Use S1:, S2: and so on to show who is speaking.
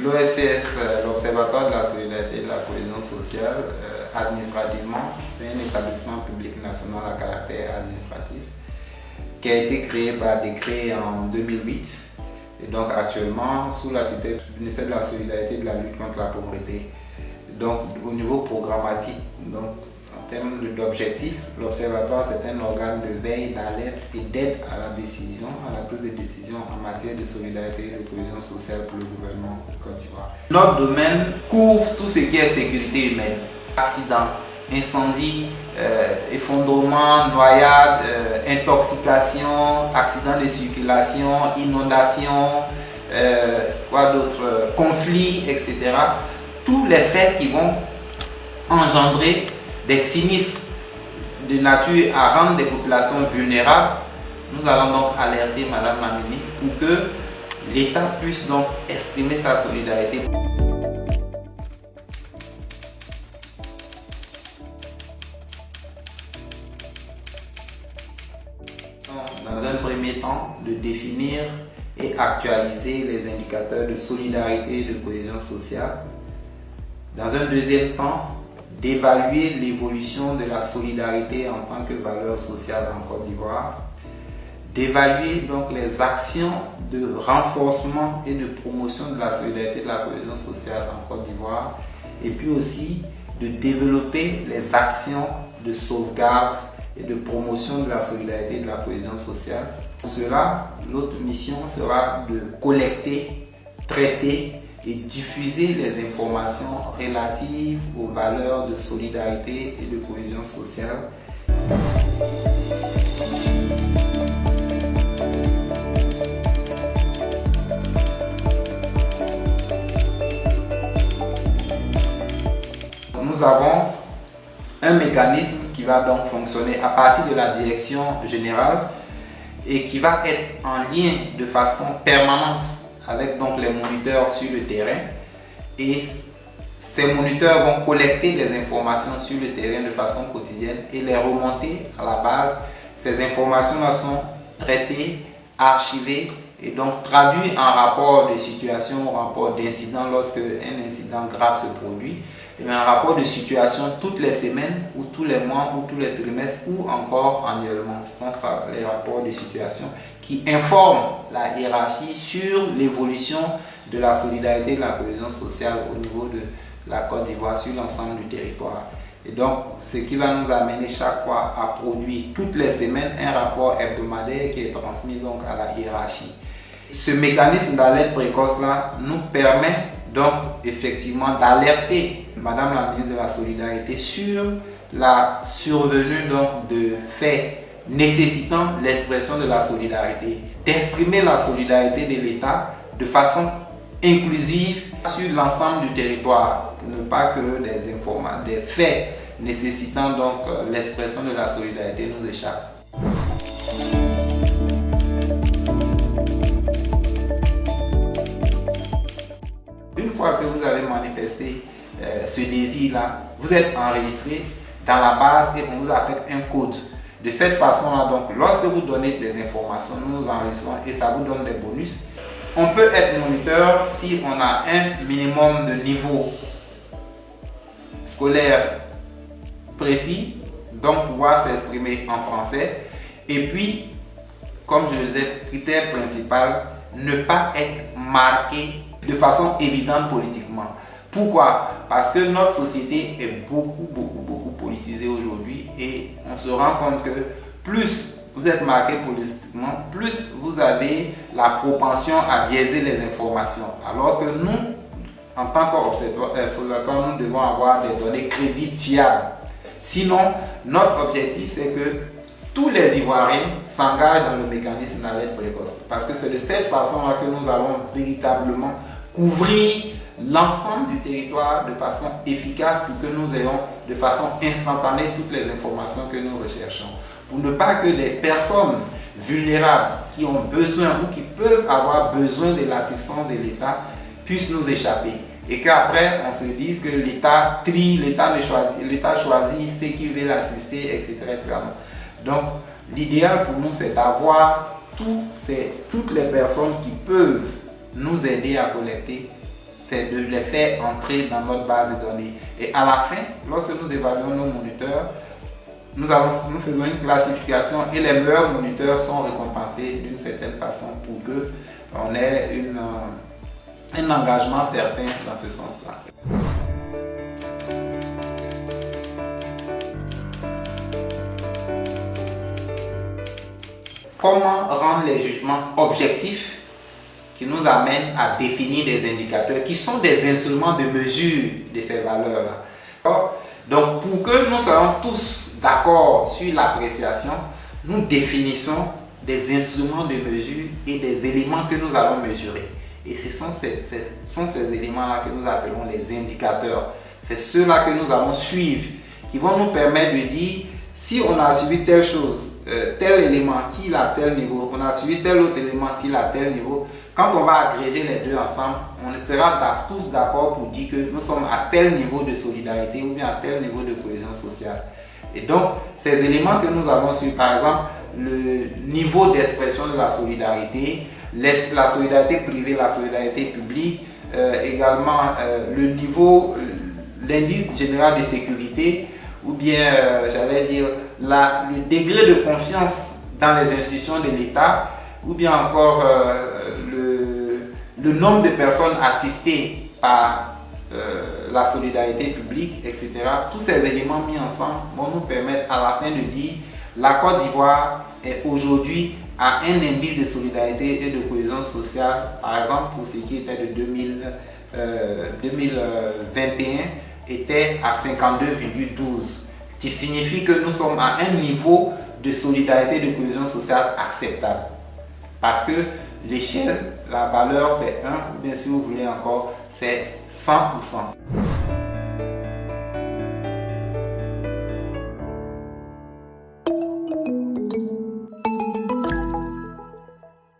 S1: L'OSCS, l'Observatoire de la solidarité et de la cohésion sociale, administrativement, c'est un établissement public national à caractère administratif qui a été créé par décret en 2008 et donc actuellement sous la tutelle du ministère de la Solidarité et de la lutte contre la pauvreté. Donc au niveau programmatique, donc en termes d'objectifs, l'Observatoire c'est un organe de veille, d'alerte et d'aide à la décision, à la prise de décision en matière de solidarité et de cohésion sociale pour le gouvernement de Côte d'Ivoire. Notre domaine couvre tout ce qui est sécurité humaine, accidents, incendies, effondrement, noyade, intoxication, accidents de circulation, inondations, quoi d'autre, conflits, etc. Tous les faits qui vont engendrer des sinistres de nature à rendre des populations vulnérables, nous allons donc alerter Madame la Ministre pour que l'État puisse donc exprimer sa solidarité. Dans un premier temps, de définir et actualiser les indicateurs de solidarité et de cohésion sociale. Dans un deuxième temps, d'évaluer l'évolution de la solidarité en tant que valeur sociale en Côte d'Ivoire, d'évaluer donc les actions de renforcement et de promotion de la solidarité et de la cohésion sociale en Côte d'Ivoire, et puis aussi de développer les actions de sauvegarde et de promotion de la solidarité et de la cohésion sociale. Pour cela, notre mission sera de collecter, traiter et diffuser les informations relatives aux valeurs de solidarité et de cohésion sociale. Nous avons un mécanisme qui va donc fonctionner à partir de la direction générale et qui va être en lien de façon permanente avec donc les moniteurs sur le terrain, et ces moniteurs vont collecter les informations sur le terrain de façon quotidienne et les remonter à la base. Ces informations-là sont traitées, archivées et donc traduites en rapport de situation, en rapport d'incident lorsque un incident grave se produit, et un rapport de situation toutes les semaines ou tous les mois ou tous les trimestres ou encore annuellement. Ce sont ça, les rapports de situation qui informent la hiérarchie sur l'évolution de la solidarité et de la cohésion sociale au niveau de la Côte d'Ivoire sur l'ensemble du territoire. Et donc, ce qui va nous amener chaque fois à produire toutes les semaines un rapport hebdomadaire qui est transmis donc à la hiérarchie. Ce mécanisme d'alerte précoce-là nous permet donc effectivement d'alerter Madame la ministre de la Solidarité sur la survenue donc de faits nécessitant l'expression de la solidarité, d'exprimer la solidarité de l'État de façon inclusive sur l'ensemble du territoire, pour ne pas que des faits nécessitant donc l'expression de la solidarité nous échappent. Une fois que vous avez manifesté ce désir-là, vous êtes enregistré dans la base et on vous affecte un code. De cette façon-là, donc, lorsque vous donnez des informations, nous nous enregistrons et ça vous donne des bonus. On peut être moniteur si on a un minimum de niveau scolaire précis, donc pouvoir s'exprimer en français. Et puis, comme je le disais, critère principal, ne pas être marqué de façon évidente politiquement. Pourquoi? Parce que notre société est beaucoup politisée aujourd'hui et on se rend compte que plus vous êtes marqué politiquement, plus vous avez la propension à biaiser les informations. Alors que nous, en tant qu'observatoire, nous devons avoir des données crédibles, fiables. Sinon, notre objectif, c'est que tous les Ivoiriens s'engagent dans le mécanisme d'alerte précoce. Parce que c'est de cette façon-là que nous allons véritablement couvrir l'ensemble du territoire de façon efficace pour que nous ayons de façon instantanée toutes les informations que nous recherchons. Pour ne pas que les personnes vulnérables qui ont besoin ou qui peuvent avoir besoin de l'assistance de l'État puissent nous échapper. Et qu'après on se dise que l'État trie, l'État choisit ceux qui veulent l'assister, etc., etc. Donc l'idéal pour nous c'est d'avoir toutes les personnes qui peuvent nous aider à collecter c'est de les faire entrer dans notre base de données. Et à la fin, lorsque nous évaluons nos moniteurs, nous faisons une classification et les meilleurs moniteurs sont récompensés d'une certaine façon pour qu'on ait un engagement certain dans ce sens-là. Comment rendre les jugements objectifs qui nous amènent à définir des indicateurs qui sont des instruments de mesure de ces valeurs-là. Donc, pour que nous soyons tous d'accord sur l'appréciation, nous définissons des instruments de mesure et des éléments que nous allons mesurer. Et ce sont ces éléments-là que nous appelons les indicateurs. C'est ceux-là que nous allons suivre, qui vont nous permettre de dire si on a suivi telle chose, tel élément qui a tel niveau, on a suivi tel autre élément s'il a tel niveau. Quand on va agréger les deux ensemble, on sera tous d'accord pour dire que nous sommes à tel niveau de solidarité ou bien à tel niveau de cohésion sociale. Et donc, ces éléments que nous avons suivis, par exemple, le niveau d'expression de la solidarité, la solidarité privée, la solidarité publique, également le niveau, l'indice général de sécurité, ou bien, j'allais dire, le degré de confiance dans les institutions de l'État, ou bien encore le nombre de personnes assistées par la solidarité publique, etc. Tous ces éléments mis ensemble vont nous permettre à la fin de dire la Côte d'Ivoire est aujourd'hui à un indice de solidarité et de cohésion sociale, par exemple pour ce qui était de 2021, était à 52,12, qui signifie que nous sommes à un niveau de solidarité et de cohésion sociale acceptable. Parce que l'échelle, la valeur c'est 1, ou bien si vous voulez encore, c'est 100%.